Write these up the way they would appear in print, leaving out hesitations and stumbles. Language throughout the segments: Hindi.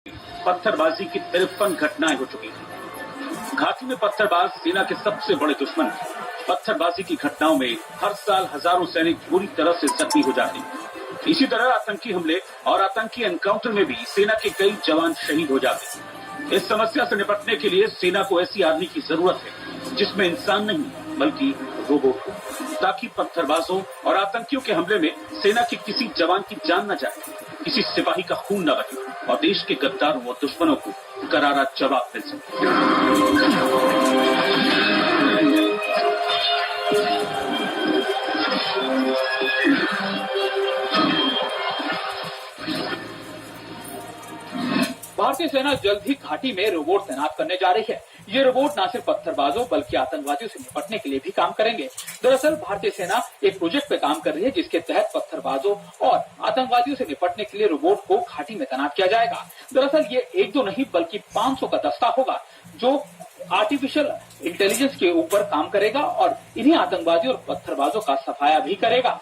पत्थरबाजी की 53 घटनाएं हो चुकी हैं। घाटी में पत्थरबाज सेना के सबसे बड़े दुश्मन हैं। पत्थरबाजी की घटनाओं में हर साल हजारों सैनिक बुरी तरह से जख्मी हो जाते हैं। इसी तरह आतंकी हमले और आतंकी एनकाउंटर में भी सेना के कई जवान शहीद हो जाते हैं। इस समस्या से निपटने के लिए सेना को ऐसी आर्मी की जरूरत है जिसमें इंसान नहीं बल्कि रोबोट हो, ताकि पत्थरबाजों और आतंकियों के हमले में सेना के किसी जवान की जान न जाए, किसी सिपाही का खून न बहे और देश के गद्दारों और दुश्मनों को करारा जवाब मिल सके। भारतीय सेना जल्द ही घाटी में रोबोट तैनात करने जा रही है। ये रोबोट न सिर्फ पत्थरबाजों बल्कि आतंकवादियों से निपटने के लिए भी काम करेंगे। दरअसल भारतीय सेना एक प्रोजेक्ट पे काम कर रही है जिसके तहत पत्थरबाजों और आतंकवादियों से निपटने के लिए रोबोट को घाटी में तैनात किया जाएगा। दरअसल ये एक दो नहीं बल्कि 500 का दस्ता होगा जो आर्टिफिशियल इंटेलिजेंस के ऊपर काम करेगा और इन्हीं आतंकवादियों और पत्थरबाजों का सफाया भी करेगा।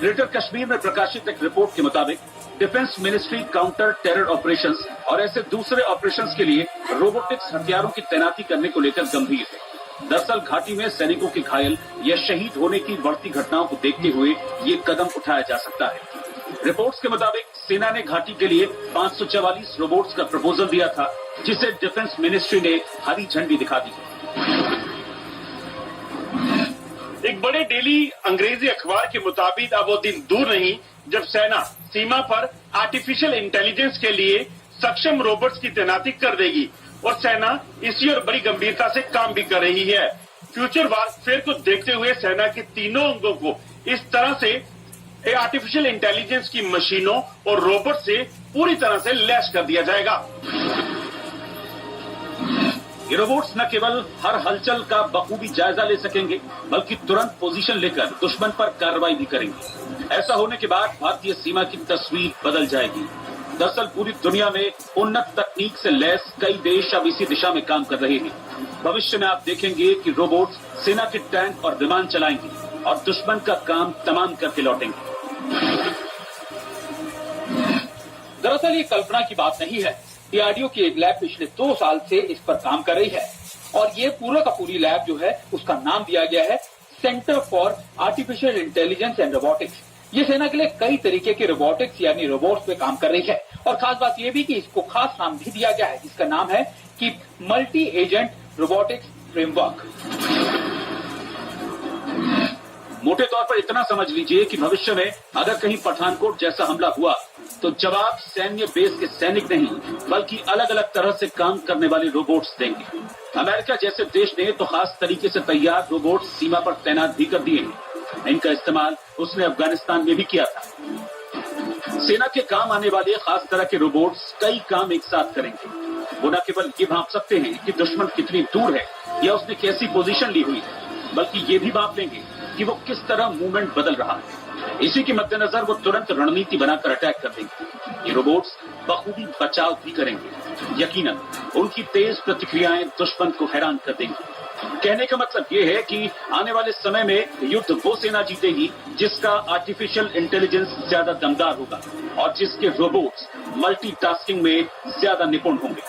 ग्रेटर कश्मीर में प्रकाशित एक रिपोर्ट के मुताबिक defence ministry counter terror operations और ऐसे दूसरे ऑपरेशंस के लिए रोबोटिक्स हथियारों की तैनाती करने को लेकर गंभीर है। दरअसल घाटी में सैनिकों के घायल या शहीद होने की बढ़ती घटनाओं को देखते हुए ये कदम उठाया जा सकता है। रिपोर्ट्स के मुताबिक सेना ने घाटी के लिए 544 रोबोट्स का प्रपोजल दिया था, जिसे डिफेंस मिनिस्ट्री ने हरी झंडी दिखा दी। एक बड़े डेली अंग्रेजी अखबार के मुताबिक अब वो दिन दूर नहीं जब सेना सीमा पर आर्टिफिशियल इंटेलिजेंस के लिए सक्षम रोबोट्स की तैनाती कर देगी और सेना इसी और बड़ी गंभीरता से काम भी कर रही है। फ्यूचर वारफेयर को देखते हुए सेना के तीनों अंगों को इस तरह से आर्टिफिशियल इंटेलिजेंस की मशीनों और रोबोट से पूरी तरह से लैस कर दिया जाएगा। ये रोबोट्स न केवल हर हलचल का बखूबी जायजा ले सकेंगे बल्कि तुरंत पोजीशन लेकर दुश्मन पर कार्रवाई भी करेंगे। ऐसा होने के बाद भारतीय सीमा की तस्वीर बदल जाएगी। दरअसल पूरी दुनिया में उन्नत तकनीक से लैस कई देश अब इसी दिशा में काम कर रहे हैं। भविष्य में आप देखेंगे कि रोबोट्स सेना के टैंक और विमान चलाएंगे और दुश्मन का काम तमाम करके लौटेंगे। दरअसल ये कल्पना की बात नहीं है। डीआरडीओ की एक लैब पिछले 2 साल से इस पर काम कर रही है और ये पूरा का पूरी लैब जो है उसका नाम दिया गया है centre for artificial intelligence and robotics. ये सेना के लिए कई तरीके के रोबोटिक्स यानी रोबोट्स पे काम कर रही है और खास बात ये भी कि इसको खास नाम भी दिया गया है जिसका नाम है कि मल्टी एजेंट रोबोटिक्स फ्रेमवर्क। मोटे तौर पर इतना समझ लीजिए कि भविष्य में अगर कहीं पठानकोट जैसा हमला हुआ तो जवाब सैन्य बेस के सैनिक नहीं बल्कि अलग अलग तरह से काम करने वाले रोबोट्स देंगे। अमेरिका जैसे देश ने तो खास तरीके से तैयार रोबोट्स सीमा पर तैनात भी कर दिए हैं। इनका इस्तेमाल उसने अफगानिस्तान में भी किया था। सेना के काम आने वाले खास तरह के रोबोट्स कई काम एक साथ करेंगे। वो न केवल ये भांप सकते हैं कि दुश्मन कितनी दूर है या उसने कैसी पोजीशन ली हुई है, बल्कि ये भी भांप लेंगे कि वो किस तरह मूवमेंट बदल रहा है। इसी के मद्देनजर वो तुरंत रणनीति बनाकर अटैक कर देंगे। ये रोबोट्स बखूबी बचाव भी करेंगे। यकीनन उनकी तेज प्रतिक्रियाएं दुश्मन को हैरान कर देंगी। कहने का मतलब ये है कि आने वाले समय में युद्ध वो सेना जीतेगी जिसका आर्टिफिशियल इंटेलिजेंस ज्यादा दमदार होगा और जिसके रोबोट्स मल्टीटास्किंग में ज्यादा निपुण होंगे।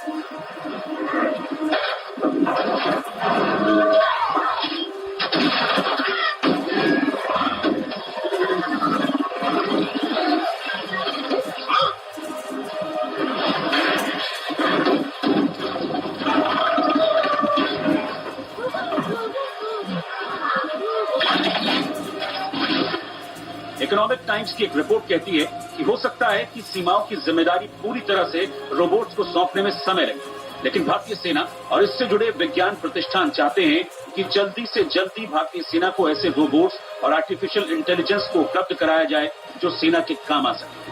इकोनॉमिक टाइम्स की एक रिपोर्ट कहती है कि हो सकता है कि सीमाओं की जिम्मेदारी पूरी तरह से रोबोट्स को सौंपने में समय लगे, लेकिन भारतीय सेना और इससे जुड़े विज्ञान प्रतिष्ठान चाहते हैं कि जल्दी से जल्दी भारतीय सेना को ऐसे रोबोट्स और आर्टिफिशियल इंटेलिजेंस को उपलब्ध कराया जाए जो सेना के काम आ सके।